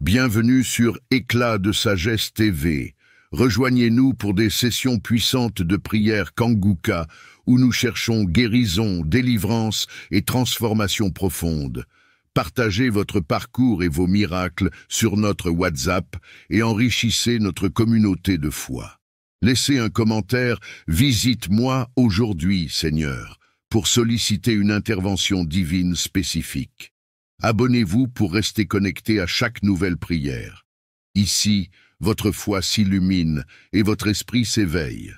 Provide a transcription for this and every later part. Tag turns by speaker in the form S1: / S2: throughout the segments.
S1: Bienvenue sur Éclat de Sagesse TV. Rejoignez-nous pour des sessions puissantes de prière Kanguka où nous cherchons guérison, délivrance et transformation profonde. Partagez votre parcours et vos miracles sur notre WhatsApp et enrichissez notre communauté de foi. Laissez un commentaire « Visite-moi aujourd'hui, Seigneur » pour solliciter une intervention divine spécifique. Abonnez-vous pour rester connecté à chaque nouvelle prière. Ici, votre foi s'illumine et votre esprit s'éveille.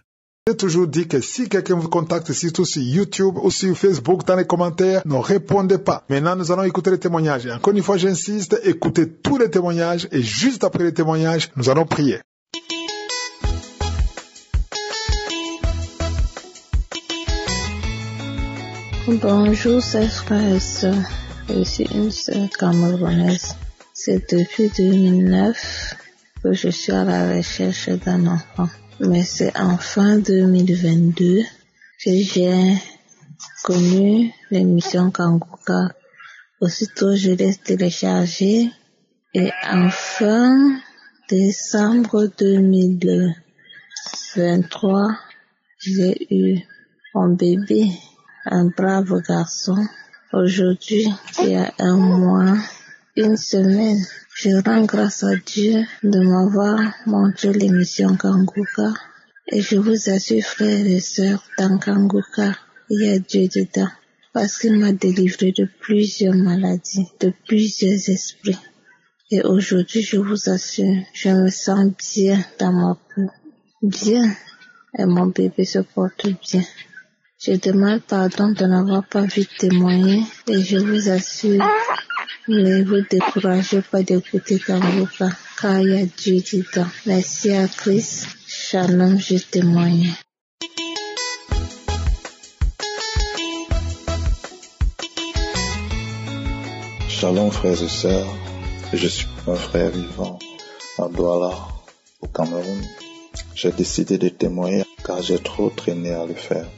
S2: J'ai toujours dit que si quelqu'un vous contacte, surtout sur YouTube ou sur Facebook, dans les commentaires, ne répondez pas. Maintenant, nous allons écouter les témoignages. Et encore une fois, j'insiste, écoutez tous les témoignages et juste après les témoignages, nous allons prier.
S3: Bonjour, chers frères et sœurs. Je suis une sœur camerounaise. C'est depuis 2009 que je suis à la recherche d'un enfant. Mais c'est en fin 2022 que j'ai connu l'émission Kanguka. Aussitôt, je l'ai téléchargée et en fin décembre 2023, j'ai eu mon bébé, un brave garçon. Aujourd'hui, il y a un mois, une semaine, je rends grâce à Dieu de m'avoir montré l'émission Kanguka. Et je vous assure, frères et sœurs, dans Kanguka, il y a Dieu dedans. Parce qu'il m'a délivré de plusieurs maladies, de plusieurs esprits. Et aujourd'hui, je vous assure, je me sens bien dans ma peau. Bien. Et mon bébé se porte bien. Je demande pardon de n'avoir pas vu témoigner et je vous assure, ne vous découragez pas d'écouter Kanguka, car il y a Dieu dedans. Merci à Christ, Shalom, je témoigne.
S4: Shalom frères et sœurs, je suis un frère vivant à Douala, au Cameroun. J'ai décidé de témoigner car j'ai trop traîné à le faire.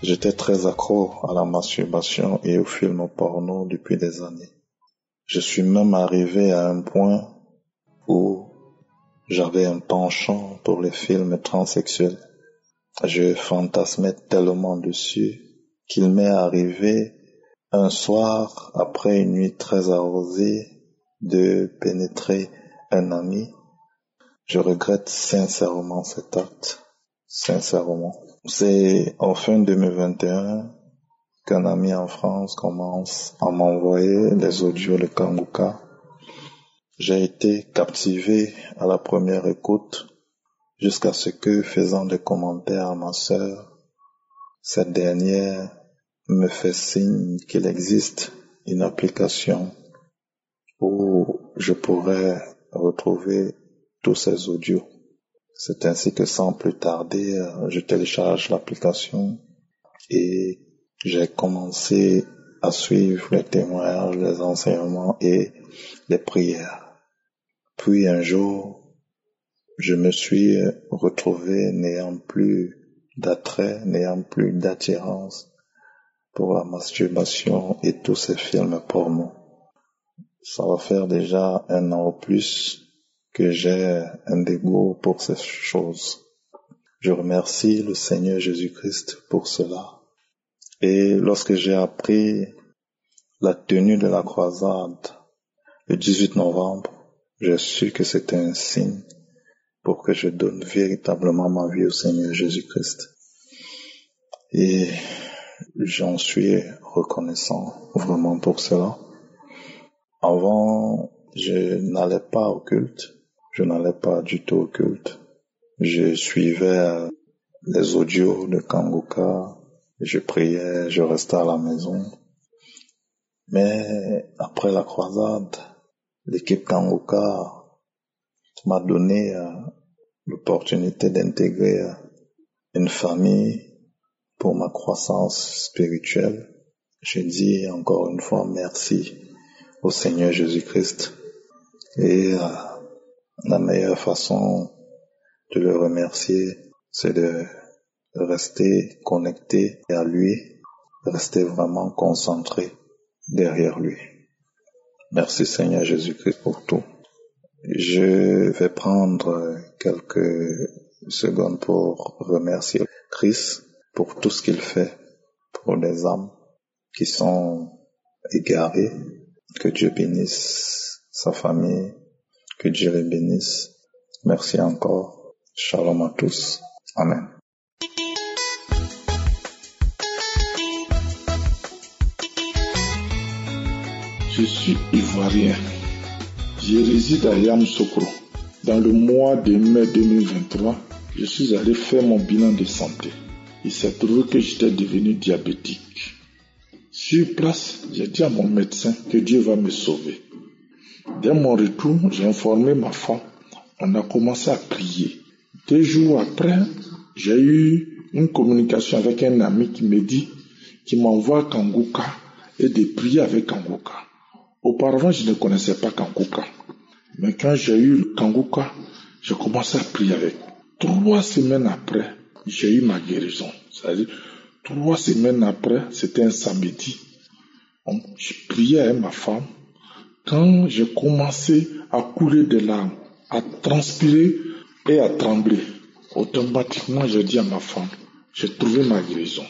S4: J'étais très accro à la masturbation et aux films porno depuis des années. Je suis même arrivé à un point où j'avais un penchant pour les films transsexuels. Je fantasmais tellement dessus qu'il m'est arrivé un soir, après une nuit très arrosée, de pénétrer un ami. Je regrette sincèrement cet acte. Sincèrement. C'est en fin 2021 qu'un ami en France commence à m'envoyer les audios de Kanguka. J'ai été captivé à la première écoute jusqu'à ce que, faisant des commentaires à ma sœur, cette dernière me fait signe qu'il existe une application où je pourrais retrouver tous ces audios. C'est ainsi que sans plus tarder, je télécharge l'application et j'ai commencé à suivre les témoignages, les enseignements et les prières. Puis un jour, je me suis retrouvé n'ayant plus d'attrait, n'ayant plus d'attirance pour la masturbation et tous ces films porno. Ça va faire déjà 1 an ou plus que j'ai un dégoût pour ces choses. Je remercie le Seigneur Jésus-Christ pour cela. Et lorsque j'ai appris la tenue de la croisade le 18 novembre, j'ai su que c'était un signe pour que je donne véritablement ma vie au Seigneur Jésus-Christ. Et j'en suis reconnaissant vraiment pour cela. Avant, je n'allais pas au culte. Je n'allais pas du tout au culte. Je suivais les audios de Kanguka. Je priais, je restais à la maison. Mais après la croisade, l'équipe Kanguka m'a donné l'opportunité d'intégrer une famille pour ma croissance spirituelle. Je dis encore une fois merci au Seigneur Jésus-Christ. Et la meilleure façon de le remercier, c'est de rester connecté à lui, rester vraiment concentré derrière lui. Merci Seigneur Jésus-Christ pour tout. Je vais prendre quelques secondes pour remercier Christ pour tout ce qu'il fait pour les âmes qui sont égarées. Que Dieu bénisse sa famille, que Dieu les bénisse. Merci encore. Shalom à tous. Amen.
S5: Je suis ivoirien. Je réside à Yamoussoukro. Dans le mois de mai 2023, je suis allé faire mon bilan de santé. Il s'est trouvé que j'étais devenu diabétique. Sur place, j'ai dit à mon médecin que Dieu va me sauver. Dès mon retour, j'ai informé ma femme. On a commencé à prier. 2 jours après, j'ai eu une communication avec un ami qui me dit qu'il m'envoie Kanguka et de prier avec Kanguka. Auparavant, je ne connaissais pas Kanguka. Mais quand j'ai eu Kanguka, j'ai commencé à prier avec. 3 semaines après, j'ai eu ma guérison. C'est-à-dire, 3 semaines après, c'était un samedi. Je priais avec ma femme. Quand j'ai commencé à couler des larmes, à transpirer et à trembler, automatiquement, j'ai dit à ma femme, j'ai trouvé ma guérison.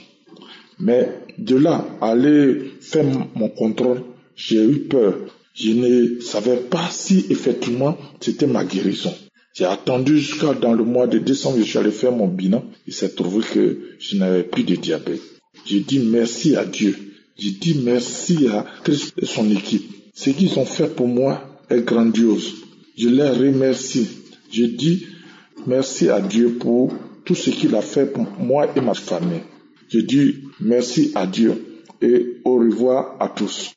S5: Mais de là, aller faire mon contrôle, j'ai eu peur. Je ne savais pas si effectivement c'était ma guérison. J'ai attendu jusqu'à dans le mois de décembre, je suis allé faire mon bilan. Il s'est trouvé que je n'avais plus de diabète. J'ai dit merci à Dieu. J'ai dit merci à Christ et son équipe. Ce qu'ils ont fait pour moi est grandiose. Je les remercie. Je dis merci à Dieu pour tout ce qu'il a fait pour moi et ma famille. Je dis merci à Dieu et au revoir à tous.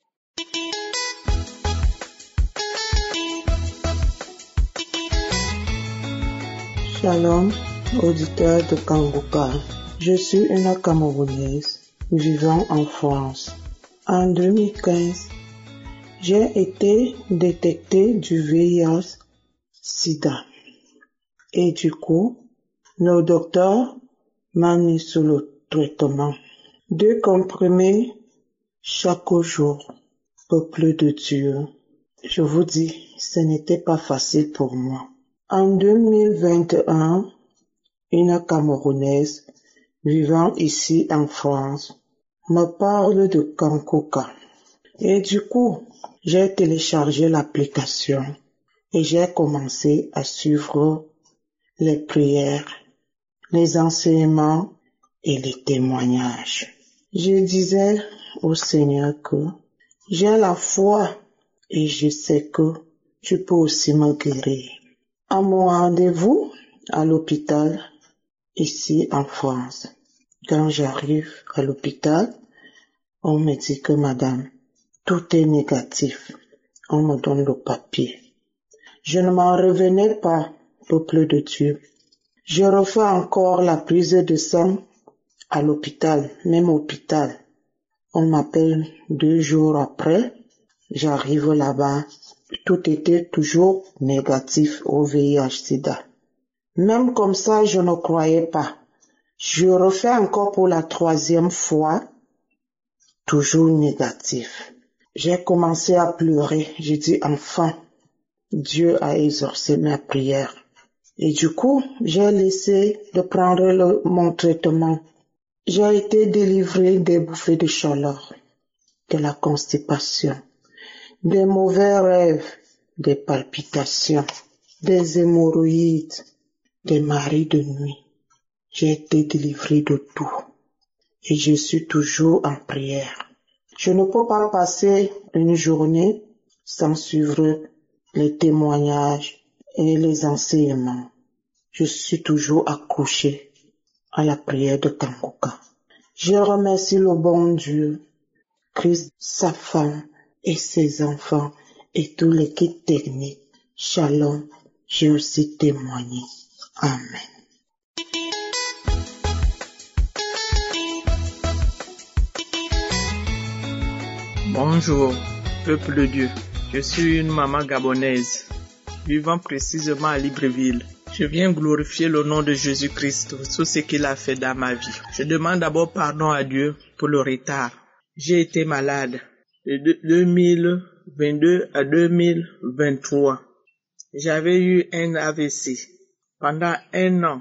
S6: Shalom, auditeur de Kanguka. Je suis une Camerounaise vivant en France. En 2015, j'ai été détectée du VIH/SIDA. Et du coup, le docteur m'a mis sous le traitement. 2 comprimés chaque jour, peuple de Dieu. Je vous dis, ce n'était pas facile pour moi. En 2021, une Camerounaise vivant ici en France me parle de Kanguka. Et du coup, j'ai téléchargé l'application et j'ai commencé à suivre les prières, les enseignements et les témoignages. Je disais au Seigneur que j'ai la foi et je sais que tu peux aussi me guérir. À mon rendez-vous à l'hôpital, ici en France, quand j'arrive à l'hôpital, on me dit que madame, tout est négatif. On me donne le papier. Je ne m'en revenais pas, peuple de Dieu. Je refais encore la prise de sang à l'hôpital, même hôpital. On m'appelle 2 jours après, j'arrive là-bas. Tout était toujours négatif au VIH/SIDA. Même comme ça, je ne croyais pas. Je refais encore pour la 3e fois, toujours négatif. J'ai commencé à pleurer. J'ai dit, enfin, Dieu a exaucé ma prière. Et du coup, j'ai laissé de prendre mon traitement. J'ai été délivrée des bouffées de chaleur, de la constipation, des mauvais rêves, des palpitations, des hémorroïdes, des marées de nuit. J'ai été délivrée de tout. Et je suis toujours en prière. Je ne peux pas passer une journée sans suivre les témoignages et les enseignements. Je suis toujours accrochée à la prière de Kanguka. Je remercie le bon Dieu, Christ, sa femme et ses enfants et toute l'équipe technique. Shalom, j'ai aussi témoigné. Amen.
S7: Bonjour, peuple de Dieu. Je suis une maman gabonaise, vivant précisément à Libreville. Je viens glorifier le nom de Jésus-Christ pour tout ce qu'il a fait dans ma vie. Je demande d'abord pardon à Dieu pour le retard. J'ai été malade de 2022 à 2023. J'avais eu un AVC. Pendant 1 an,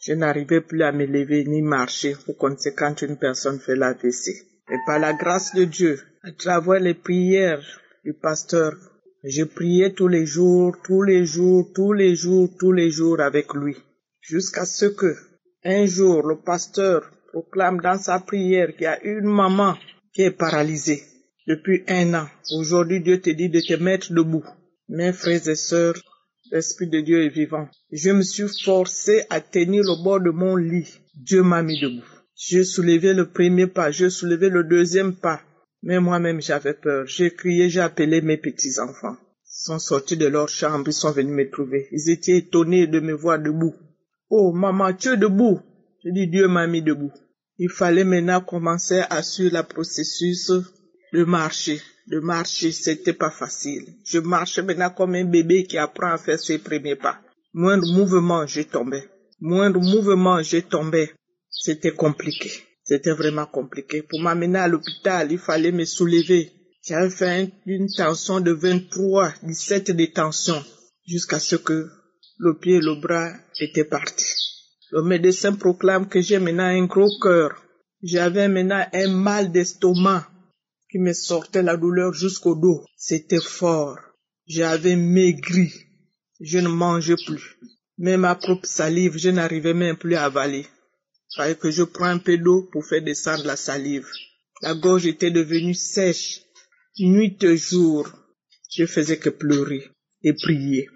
S7: je n'arrivais plus à me lever ni marcher. Pour conséquent, une personne fait l'AVC. Et par la grâce de Dieu, à travers les prières du pasteur, je priais tous les jours avec lui. Jusqu'à ce que, un jour, le pasteur proclame dans sa prière qu'il y a une maman qui est paralysée depuis 1 an. Aujourd'hui, Dieu te dit de te mettre debout. Mes frères et sœurs, l'Esprit de Dieu est vivant. Je me suis forcé à tenir le bord de mon lit. Dieu m'a mis debout. J'ai soulevé le premier pas, j'ai soulevé le deuxième pas. Mais moi-même, j'avais peur. J'ai crié, j'ai appelé mes petits-enfants. Ils sont sortis de leur chambre, ils sont venus me trouver. Ils étaient étonnés de me voir debout. Oh, maman, tu es debout. J'ai dit, Dieu m'a mis debout. Il fallait maintenant commencer à suivre le processus de marcher. De marcher, c'était pas facile. Je marchais maintenant comme un bébé qui apprend à faire ses premiers pas. Moindre mouvement, je tombais. C'était compliqué. C'était vraiment compliqué. Pour m'amener à l'hôpital, il fallait me soulever. J'avais fait une tension de 23, 17 de tension, jusqu'à ce que le pied et le bras étaient partis. Le médecin proclame que j'ai maintenant un gros cœur. J'avais maintenant un mal d'estomac qui me sortait la douleur jusqu'au dos. C'était fort. J'avais maigri. Je ne mangeais plus. Même ma propre salive, je n'arrivais même plus à avaler. Il fallait que je prenne un peu d'eau pour faire descendre la salive. La gorge était devenue sèche. Nuit et jour, je faisais que pleurer et prier.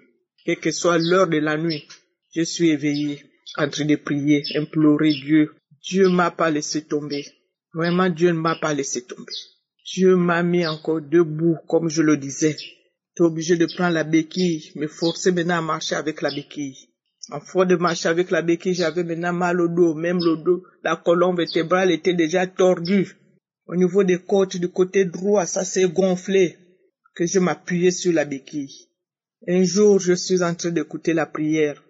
S7: Quelle que soit l'heure de la nuit, je suis éveillé, en train de prier, implorer Dieu. Dieu m'a pas laissé tomber. Vraiment, Dieu ne m'a pas laissé tomber. Dieu m'a mis encore debout, comme je le disais. J'étais obligé de prendre la béquille, me forcer maintenant à marcher avec la béquille. En force de marcher avec la béquille, j'avais maintenant mal au dos, même le dos, la colonne vertébrale était déjà tordue. Au niveau des côtes du côté droit, ça s'est gonflé, que je m'appuyais sur la béquille. Un jour, je suis en train d'écouter la prière.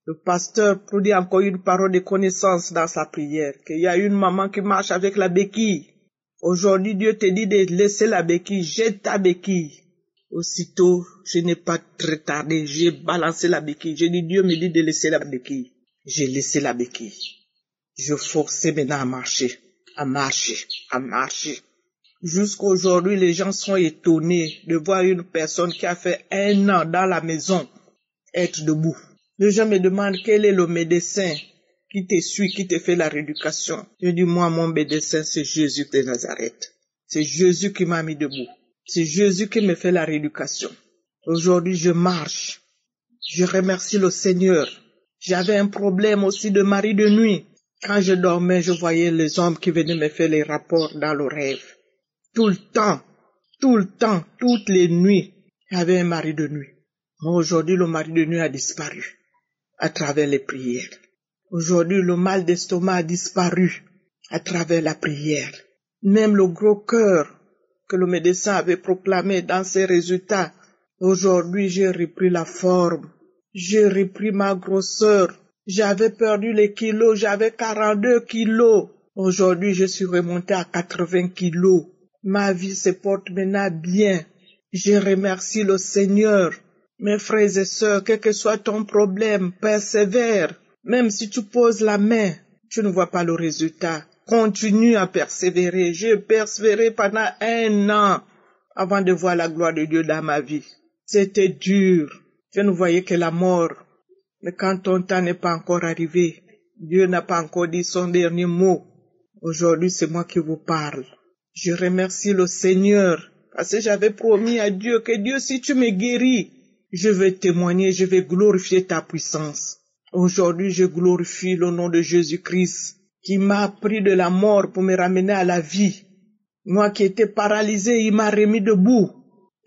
S7: Le pasteur produit encore une parole de connaissance dans sa prière, qu'il y a une maman qui marche avec la béquille. Aujourd'hui, Dieu te dit de laisser la béquille, jette ta béquille. Aussitôt, je n'ai pas très tardé, j'ai balancé la béquille. J'ai dit, Dieu me dit de laisser la béquille. J'ai laissé la béquille. Je forçais maintenant à marcher. Jusqu'aujourd'hui, les gens sont étonnés de voir une personne qui a fait 1 an dans la maison être debout. Les gens me demandent quel est le médecin qui te suit, qui te fait la rééducation. Je dis, moi, mon médecin, c'est Jésus de Nazareth. C'est Jésus qui m'a mis debout. C'est Jésus qui me fait la rééducation. Aujourd'hui, je marche. Je remercie le Seigneur. J'avais un problème aussi de mari de nuit. Quand je dormais, je voyais les hommes qui venaient me faire les rapports dans le rêve. Tout le temps, toutes les nuits, il y avait un mari de nuit. Mais aujourd'hui, le mari de nuit a disparu à travers les prières. Aujourd'hui, le mal d'estomac a disparu à travers la prière. Même le gros cœur que le médecin avait proclamé dans ses résultats. Aujourd'hui, j'ai repris la forme. J'ai repris ma grosseur. J'avais perdu les kilos, j'avais 42 kilos. Aujourd'hui, je suis remonté à 80 kilos. Ma vie se porte maintenant bien. Je remercie le Seigneur. Mes frères et sœurs, quel que soit ton problème, persévère. Même si tu poses la main, tu ne vois pas le résultat. Continue à persévérer. J'ai persévéré pendant 1 an avant de voir la gloire de Dieu dans ma vie. C'était dur. Je ne voyais que la mort. Mais quand ton temps n'est pas encore arrivé, Dieu n'a pas encore dit son dernier mot. Aujourd'hui, c'est moi qui vous parle. Je remercie le Seigneur parce que j'avais promis à Dieu que Dieu, si tu me guéris, je vais témoigner, je vais glorifier ta puissance. Aujourd'hui, je glorifie le nom de Jésus-Christ qui m'a pris de la mort pour me ramener à la vie. Moi qui étais paralysé, il m'a remis debout.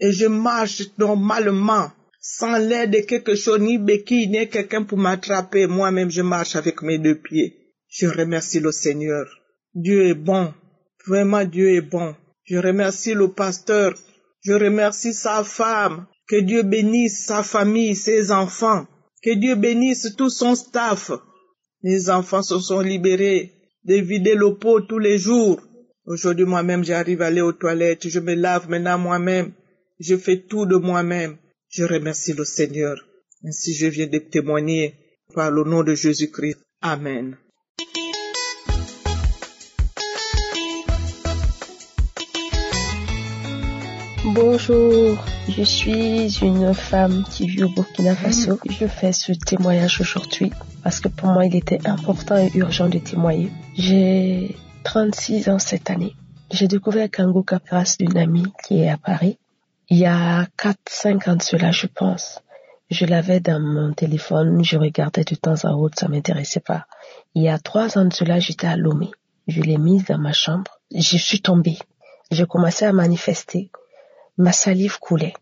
S7: Et je marche normalement, sans l'aide de quelque chose, ni béquille, ni quelqu'un pour m'attraper. Moi-même, je marche avec mes 2 pieds. Je remercie le Seigneur. Dieu est bon. Vraiment, Dieu est bon. Je remercie le pasteur. Je remercie sa femme. Que Dieu bénisse sa famille, ses enfants. Que Dieu bénisse tout son staff. Les enfants se sont libérés de vider le pot tous les jours. Aujourd'hui, moi-même, j'arrive à aller aux toilettes. Je me lave maintenant moi-même. Je fais tout de moi-même. Je remercie le Seigneur. Ainsi je viens de témoigner par le nom de Jésus-Christ. Amen.
S8: Bonjour, je suis une femme qui vit au Burkina Faso. Je fais ce témoignage aujourd'hui parce que pour moi il était important et urgent de témoigner. J'ai 36 ans cette année. J'ai découvert Kanguka grâce d'une amie qui est à Paris. Il y a 4-5 ans de cela, je pense. Je l'avais dans mon téléphone, je regardais de temps à autre, ça m'intéressait pas. Il y a 3 ans de cela, j'étais à Lomé. Je l'ai mise dans ma chambre. Je suis tombée. J'ai commencé à manifester. Ma salive coulait.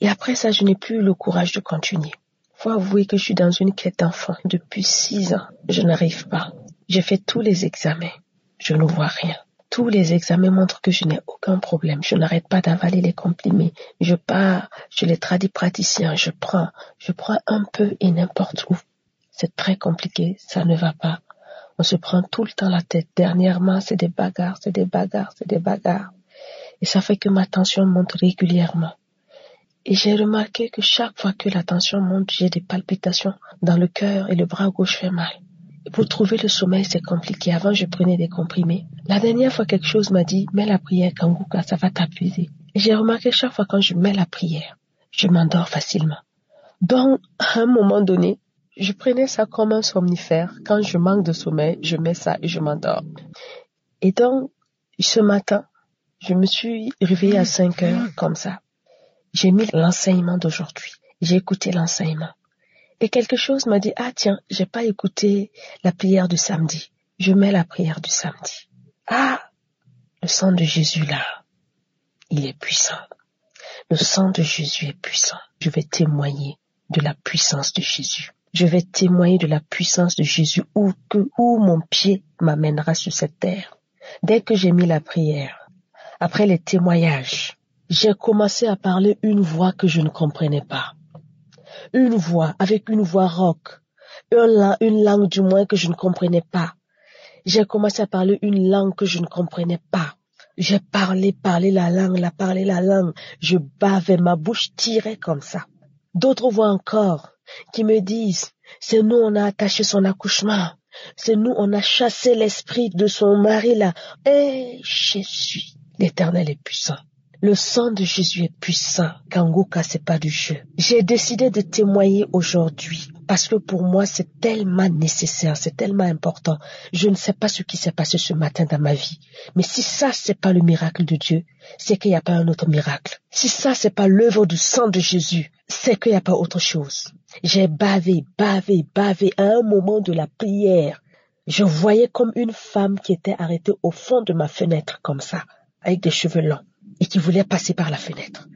S8: Et après ça, je n'ai plus eu le courage de continuer. Faut avouer que je suis dans une quête d'enfant. Depuis 6 ans, je n'arrive pas. J'ai fait tous les examens. Je ne vois rien. Tous les examens montrent que je n'ai aucun problème. Je n'arrête pas d'avaler les comprimés. Je pars chez les tradipraticiens. Je prends un peu et n'importe où. C'est très compliqué. Ça ne va pas. On se prend tout le temps la tête. Dernièrement, c'est des bagarres. Et ça fait que ma tension monte régulièrement. Et j'ai remarqué que chaque fois que la tension monte, j'ai des palpitations dans le cœur et le bras gauche fait mal. Et pour trouver le sommeil, c'est compliqué. Avant, je prenais des comprimés. La dernière fois, quelque chose m'a dit, mets la prière, Kanguka, ça va t'apaiser. Et j'ai remarqué chaque fois quand je mets la prière, je m'endors facilement. Donc, à un moment donné, je prenais ça comme un somnifère. Quand je manque de sommeil, je mets ça et je m'endors. Et donc, ce matin, je me suis réveillée à 5 heures, comme ça. J'ai mis l'enseignement d'aujourd'hui. J'ai écouté l'enseignement. Et quelque chose m'a dit, ah tiens, j'ai pas écouté la prière du samedi. Je mets la prière du samedi. Ah, le sang de Jésus là, il est puissant. Le sang de Jésus est puissant. Je vais témoigner de la puissance de Jésus. Je vais témoigner de la puissance de Jésus où mon pied m'amènera sur cette terre. Dès que j'ai mis la prière, après les témoignages, j'ai commencé à parler une voix que je ne comprenais pas. Une voix, avec une voix rauque. Une langue du moins que je ne comprenais pas. J'ai commencé à parler une langue que je ne comprenais pas. J'ai parlé la langue. Je bavais, ma bouche tirait comme ça. D'autres voix encore qui me disent, c'est nous on a attaché son accouchement. C'est nous on a chassé l'esprit de son mari là. Et Jésus. L'Éternel est puissant. Le sang de Jésus est puissant. Kanguka, c'est pas du jeu. J'ai décidé de témoigner aujourd'hui parce que pour moi, c'est tellement nécessaire, c'est tellement important. Je ne sais pas ce qui s'est passé ce matin dans ma vie. Mais si ça, c'est pas le miracle de Dieu, c'est qu'il n'y a pas un autre miracle. Si ça, c'est pas l'œuvre du sang de Jésus, c'est qu'il n'y a pas autre chose. J'ai bavé. À un moment de la prière, je voyais comme une femme qui était arrêtée au fond de ma fenêtre, comme ça, avec des cheveux longs, et qui voulait passer par la fenêtre.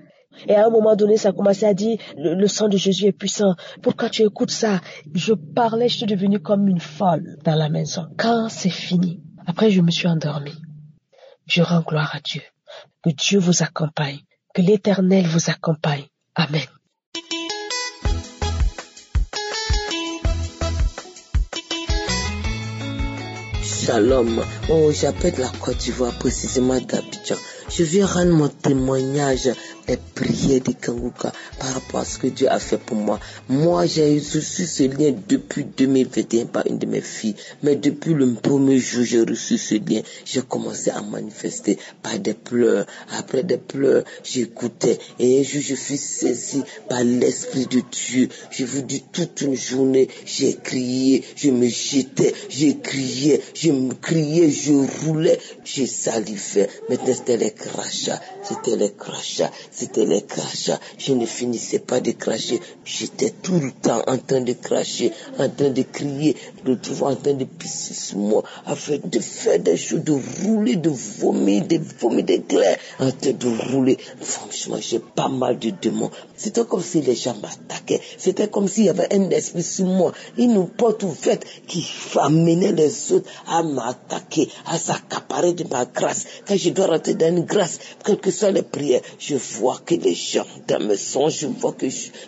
S8: Et à un moment donné, ça commençait à dire, le sang de Jésus est puissant. Pourquoi tu écoutes ça? Je parlais, je suis devenue comme une folle dans la maison. Quand c'est fini, après je me suis endormie. Je rends gloire à Dieu. Que Dieu vous accompagne. Que l'Éternel vous accompagne. Amen.
S9: Shalom. J'appelle la Côte d'Ivoire, précisément d'Abidjan. Je viens rendre mon témoignage des prières de Kanguka par rapport à ce que Dieu a fait pour moi. Moi, j'ai reçu ce lien depuis 2021 par une de mes filles. Mais depuis le premier jour, j'ai reçu ce lien. J'ai commencé à manifester par des pleurs. Après des pleurs, j'écoutais. Et un jour, je suis saisi par l'Esprit de Dieu. Je vous dis, toute une journée, j'ai crié, je me jetais, j'ai crié, je roulais, j'ai salivais. Maintenant, c'était les crachats. Je ne finissais pas de cracher. J'étais tout le temps en train de cracher, en train de crier, de trouver en train de pisser sur moi, afin de faire des choses, de rouler, de vomir d'éclairs, en train de rouler. Franchement, j'ai pas mal de démons. C'était comme si les gens m'attaquaient. C'était comme s'il y avait un esprit sur moi, une porte ouverte qui amenait les autres à m'attaquer, à s'accaparer de ma grâce. Quand je dois rentrer dans une grâce, quelles que soient les prières, je vois que les gens, dans mes songes, je vois que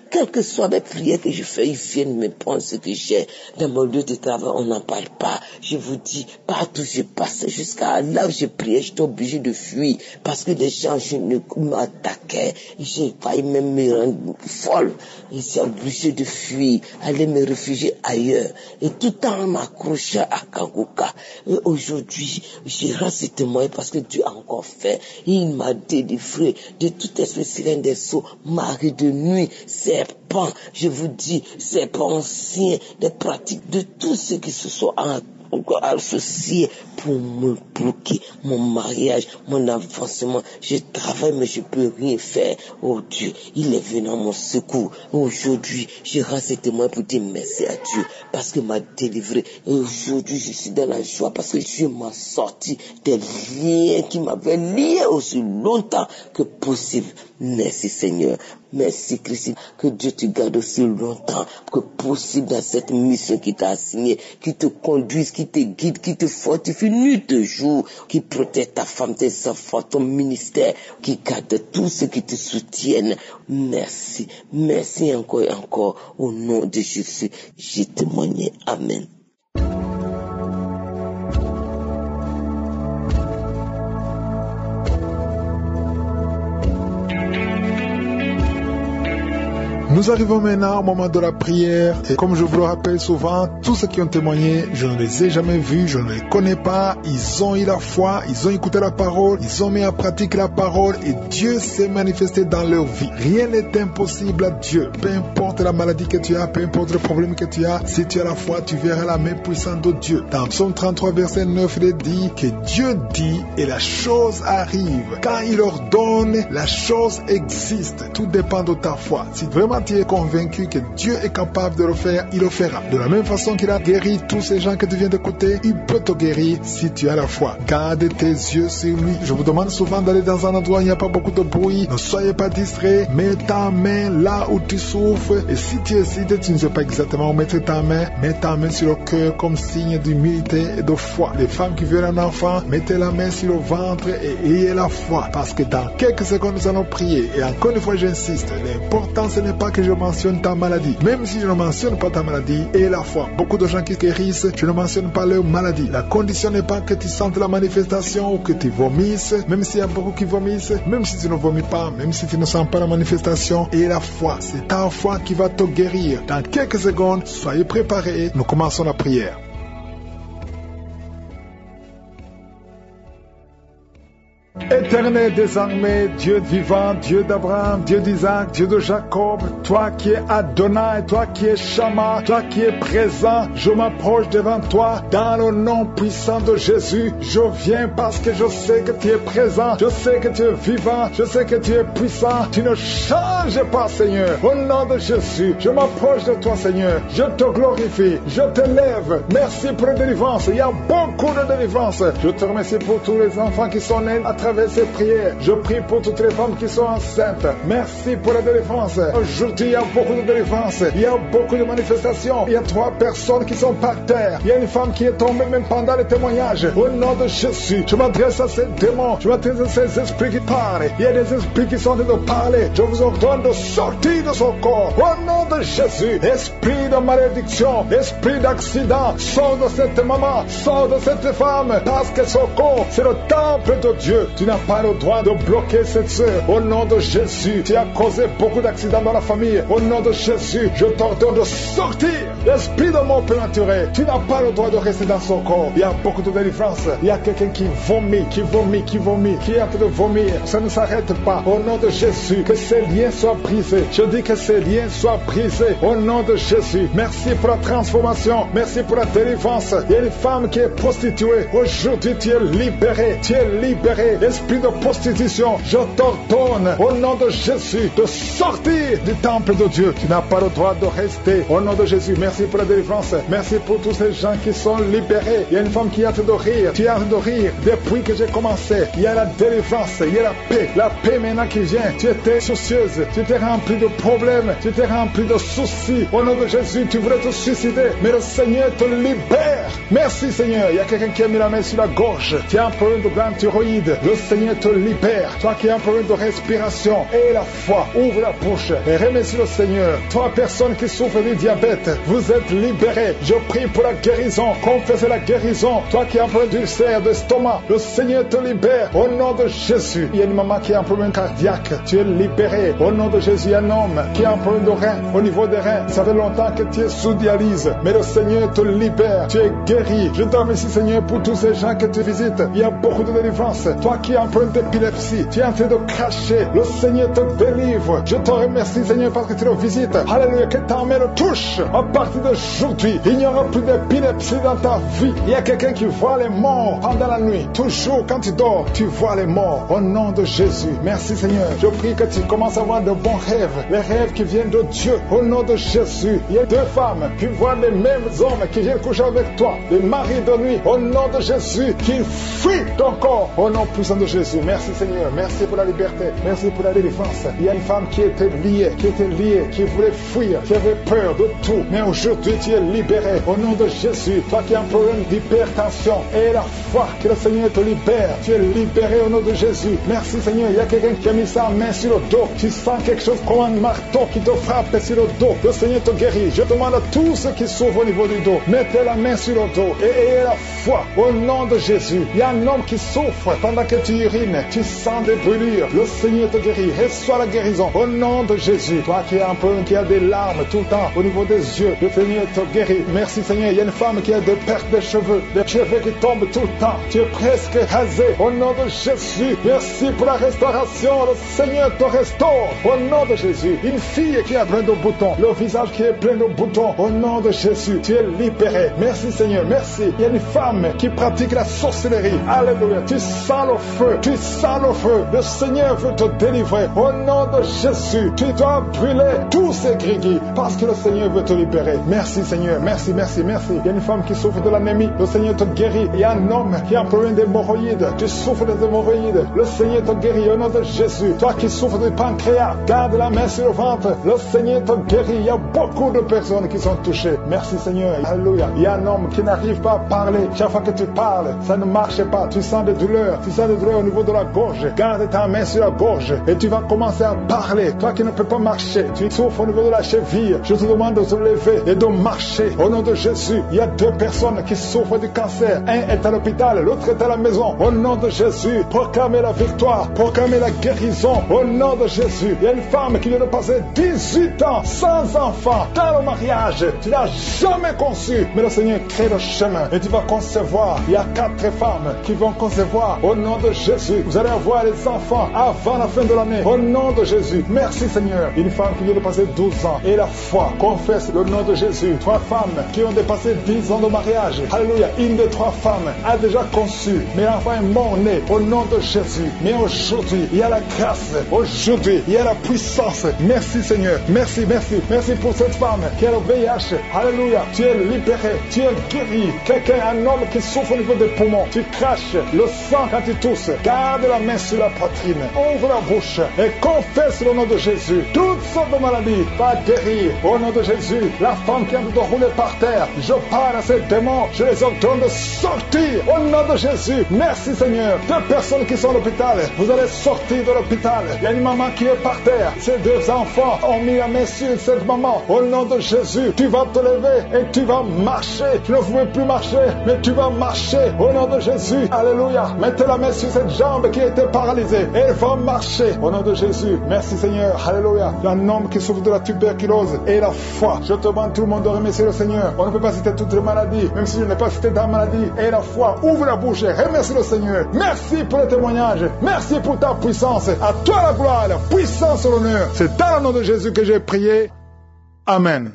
S9: quelles que soient mes prières que je fais, ils viennent me prendre ce que j'ai. Dans mon lieu de travail, on n'en parle pas. Je vous dis, partout je passe, jusqu'à là où je priais, j'étais obligé de fuir, parce que les gens m'attaquaient. J'ai failli même me rendre folle. J'étais obligé de fuir, aller me réfugier ailleurs. Et tout en m'accrochant à Kanguka. Et aujourd'hui, je rends ce témoin parce que Dieu a encore fait. Il m'a délivré de tout esprit sirène des sauts, mari de nuit, serpent, je vous dis, serpent ancien, des pratiques de tous ceux qui se sont encore associés pour me bloquer mon mariage, mon avancement. Je travaille mais je peux rien faire. Oh Dieu, il est venu à mon secours. Aujourd'hui, je rends ce témoin pour dire merci à Dieu parce qu'il m'a délivré. Et aujourd'hui, je suis dans la joie parce que Dieu m'a sorti des liens qui m'avaient lié aussi longtemps que possible. Merci Seigneur. Merci Christ, que Dieu te garde aussi longtemps que possible dans cette mission qui t'a assignée, qui te conduise, qui te guide, qui te fortifie nuit et jour, qui protège ta femme, tes enfants, ton ministère, qui garde tous ceux qui te soutiennent. Merci, merci encore et encore au nom de Jésus. J'ai témoigné. Amen.
S2: Nous arrivons maintenant au moment de la prière et comme je vous le rappelle souvent, tous ceux qui ont témoigné, je ne les ai jamais vus, je ne les connais pas, ils ont eu la foi, ils ont écouté la parole, ils ont mis en pratique la parole et Dieu s'est manifesté dans leur vie. Rien n'est impossible à Dieu, peu importe la maladie que tu as, peu importe le problème que tu as, si tu as la foi, tu verras la main puissante de Dieu. Dans Psaume 33 verset 9, il est dit que Dieu dit et la chose arrive. Quand il ordonne, la chose existe. Tout dépend de ta foi. Si vraiment tu es convaincu que Dieu est capable de le faire, il le fera. De la même façon qu'il a guéri tous ces gens que tu viens d'écouter, il peut te guérir si tu as la foi. Garde tes yeux sur lui. Je vous demande souvent d'aller dans un endroit où il n'y a pas beaucoup de bruit. Ne soyez pas distrait. Mets ta main là où tu souffres. Et si tu hésites, tu ne sais pas exactement où mettre ta main, mets ta main sur le cœur comme signe d'humilité et de foi. Les femmes qui veulent un enfant, mettez la main sur le ventre et ayez la foi. Parce que dans quelques secondes, nous allons prier. Et encore une fois, j'insiste, l'important ce n'est pas que je mentionne ta maladie. Même si je ne mentionne pas ta maladie, et la foi. Beaucoup de gens qui guérissent, je ne mentionne pas leur maladie. La condition n'est pas que tu sentes la manifestation ou que tu vomisses, même s'il y a beaucoup qui vomissent, même si tu ne vomis pas, même si tu ne sens pas la manifestation, et la foi. C'est ta foi qui va te guérir. Dans quelques secondes, soyez préparés. Nous commençons la prière. Éternel désormais, Dieu vivant, Dieu d'Abraham, Dieu d'Isaac, Dieu de Jacob, toi qui es Adonai, toi qui es Shama, toi qui es présent, je m'approche devant toi dans le nom puissant de Jésus. Je viens parce que je sais que tu es présent, je sais que tu es vivant, je sais que tu es puissant. Tu ne changes pas, Seigneur. Au nom de Jésus, je m'approche de toi, Seigneur. Je te glorifie, je t'élève. Merci pour la délivrance. Il y a beaucoup de délivrance. Je te remercie pour tous les enfants qui sont nés à travers ces prières. Je prie pour toutes les femmes qui sont enceintes. Merci pour la délivrance. Aujourd'hui, il y a beaucoup de délivrance. Il y a beaucoup de manifestations. Il y a 3 personnes qui sont par terre. Il y a une femme qui est tombée même pendant le témoignage. Au nom de Jésus, je m'adresse à ces démons. Je m'adresse à ces esprits qui parlent. Il y a des esprits qui sont en train de parler. Je vous ordonne de sortir de son corps. Au nom de Jésus, esprit de malédiction, esprit d'accident, sors de cette maman, sors de cette femme, parce que son corps, c'est le temple de Dieu. Tu n'as pas le droit de bloquer cette sœur. Au nom de Jésus, tu as causé beaucoup d'accidents dans la famille. Au nom de Jésus, je t'ordonne de sortir. L'esprit de mort prématuré, tu n'as pas le droit de rester dans son corps. Il y a beaucoup de délivrance. Il y a quelqu'un qui vomit, qui est en train de vomir. Ça ne s'arrête pas. Au nom de Jésus, que ces liens soient brisés. Je dis que ces liens soient brisés. Au nom de Jésus, merci pour la transformation. Merci pour la délivrance. Il y a une femme qui est prostituée. Aujourd'hui, tu es libéré. Tu es libéré. Esprit de prostitution, je t'ordonne au nom de Jésus de sortir du temple de Dieu. Tu n'as pas le droit de rester. Au nom de Jésus, merci pour la délivrance. Merci pour tous ces gens qui sont libérés. Il y a une femme qui est en train de rire. Tu es en train de rire depuis que j'ai commencé. Il y a la délivrance, il y a la paix. La paix maintenant qui vient. Tu étais soucieuse, tu étais rempli de problèmes, tu étais rempli de soucis. Au nom de Jésus, tu voulais te suicider, mais le Seigneur te libère. Merci Seigneur. Il y a quelqu'un qui a mis la main sur la gorge. Tu as un problème de glande thyroïde. Le Seigneur te libère. Toi qui as un problème de respiration, et la foi, ouvre la bouche et remercie le Seigneur. Toi, personne qui souffre du diabète, vous êtes libéré. Je prie pour la guérison. Confessez la guérison. Toi qui as un problème d'ulcère, d'estomac, le Seigneur te libère. Au nom de Jésus. Il y a une maman qui a un problème cardiaque. Tu es libéré. Au nom de Jésus, il y a un homme qui a un problème de rein, au niveau des reins. Ça fait longtemps que tu es sous dialyse. Mais le Seigneur te libère. Tu es guéri. Je te remercie, Seigneur, pour tous ces gens que tu visites. Il y a beaucoup de délivrance. Toi qui as un problème d'épilepsie, tu es en train de cracher. Le Seigneur te délivre. Je te remercie, Seigneur, parce que tu le visites. Alléluia, que ta main le touche. À partir d'aujourd'hui, il n'y aura plus d'épilepsie dans ta vie. Il y a quelqu'un qui voit les morts pendant la nuit. Toujours quand tu dors, tu vois les morts. Au nom de Jésus. Merci, Seigneur. Je prie que tu commences à avoir de bons rêves. Les rêves qui viennent de Dieu. Au nom de Jésus. Il y a 2 femmes qui voient les mêmes hommes qui viennent coucher avec toi. Les maris de nuit. Au nom de Jésus. Qu'ils fuient ton corps. Au nom puissant de Jésus. Merci, Seigneur. Merci pour la liberté. Merci pour la délivrance. Il y a une femme qui était liée, qui voulait fuir, qui avait peur de tout. Mais aujourd'hui, tu es libéré. Au nom de Jésus. Toi qui as un problème d'hypertension. Et la foi que le Seigneur te libère. Tu es libéré au nom de Jésus. Merci, Seigneur. Il y a quelqu'un qui a mis sa main sur le dos. Tu sens quelque chose comme un marteau qui te frappe sur le dos. Le Seigneur te guérit. Je demande à tous ceux qui souffrent au niveau du dos, mettez la main sur le dos et ayez la foi au nom de Jésus. Il y a un homme qui souffre pendant que tu urines. Tu sens des brûlures. Le Seigneur te guérit. Reçois la guérison au nom de Jésus. Toi qui as un peu, qui a des larmes tout le temps au niveau des yeux, le Seigneur te guérit. Merci, Seigneur. Il y a une femme qui a des pertes de cheveux, des cheveux qui tombent tout le temps. Tu es presque rasé au nom de Jésus. Merci pour la restauration. Le Seigneur te restaure au nom de Jésus. Une fille qui a plein de boutons, le visage qui est plein de boutons, au nom de Jésus, tu es libéré. Merci, Seigneur, merci. Il y a une femme qui pratique la sorcellerie. Alléluia. Tu sens le feu, tu sens le feu. Le Seigneur veut te délivrer au nom de Jésus. Tu dois brûler tous ces grigis parce que le Seigneur veut te libérer. Merci, Seigneur, merci, merci, merci. Il y a une femme qui souffre de l'anémie. Le Seigneur te guérit. Il y a un homme qui a un problème d'hémorroïdes. Tu souffres des hémorroïdes. Le Seigneur te guérit au nom de Jésus. Toi qui souffres du pancréas, garde la main sur le ventre. Le Seigneur te guérit. Il y a beaucoup de personnes qui sont touchées. Merci, Seigneur. Alléluia. Il y a un homme qui n'arrive pas à parler. Chaque fois que tu parles, ça ne marche pas. Tu sens des douleurs. Tu sens des douleurs au niveau de la gorge. Garde ta main sur la gorge et tu vas commencer à parler. Toi qui ne peux pas marcher, tu souffres au niveau de la cheville. Je te demande de te lever et de marcher. Au nom de Jésus, il y a 2 personnes qui souffrent du cancer. Un est à l'hôpital, l'autre est à la maison. Au nom de Jésus, proclamez la victoire, proclamez la guérison. Au nom de Jésus, il y a une femme qui vient de passer 18 ans sans enfant dans le mariage. Tu n'as jamais conçu, mais le Seigneur crée le chemin et tu vas concevoir. Il y a 4 femmes qui vont concevoir. Au nom de Jésus, vous allez avoir les enfants avant la fin de l'année. Au nom de Jésus, merci, Seigneur. Une femme qui vient de passer 12 ans et la foi confesse le nom de Jésus. 3 femmes qui ont dépassé 10 ans de mariage. Alléluia. Une des 3 femmes a déjà conçu, mais l'enfant est mort-né au nom de Jésus. Mais aujourd'hui, il y a la grâce. Aujourd'hui, il y a la puissance. Merci, Seigneur. Merci, merci. Merci pour cette femme qui a le VIH. Alléluia. Tu es libéré. Tu es guéri. Quelqu'un, un homme qui souffre au niveau des poumons. Tu craches le sang quand tu tousses. Garde la main sur la poitrine. Ouvre la bouche et confesse le nom de Jésus. Toutes sortes de maladies va guérir au nom de Jésus. La femme qui a de rouler par terre, je parle à ces démons. Je les ordonne de sortir au nom de Jésus. Merci, Seigneur. 2 personnes qui sont à l'hôpital, vous allez sortir de l'hôpital. Il y a une maman qui est par terre. Ces 2 enfants ont mis la main sur cette maman. Au nom de Jésus, tu vas te lever et tu vas marcher. Tu ne pouvais plus marcher, mais tu vas marcher au nom de Jésus. Alléluia. Mettez la main sur cette jambe qui était paralysée. Elle va marcher au nom de Jésus. Merci, Seigneur. Alléluia. Il y a un homme qui souffre de la tuberculose et la foi. Je te demande tout le monde de remercier le Seigneur. On ne peut pas citer toutes les maladies, même si je n'ai pas cité ta maladie. Et la foi, ouvre la bouche et remercie le Seigneur. Merci pour le témoignage. Merci pour ta puissance. À toi la gloire, la puissance et l'honneur. C'est dans le nom de Jésus que j'ai prié. Amen.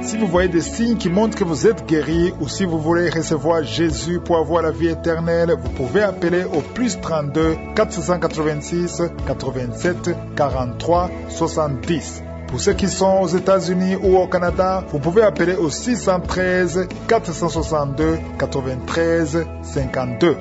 S2: Si vous voyez des signes qui montrent que vous êtes guéri ou si vous voulez recevoir Jésus pour avoir la vie éternelle, vous pouvez appeler au +32 486 87 43 70. Pour ceux qui sont aux États-Unis ou au Canada, vous pouvez appeler au 613 462 93 52.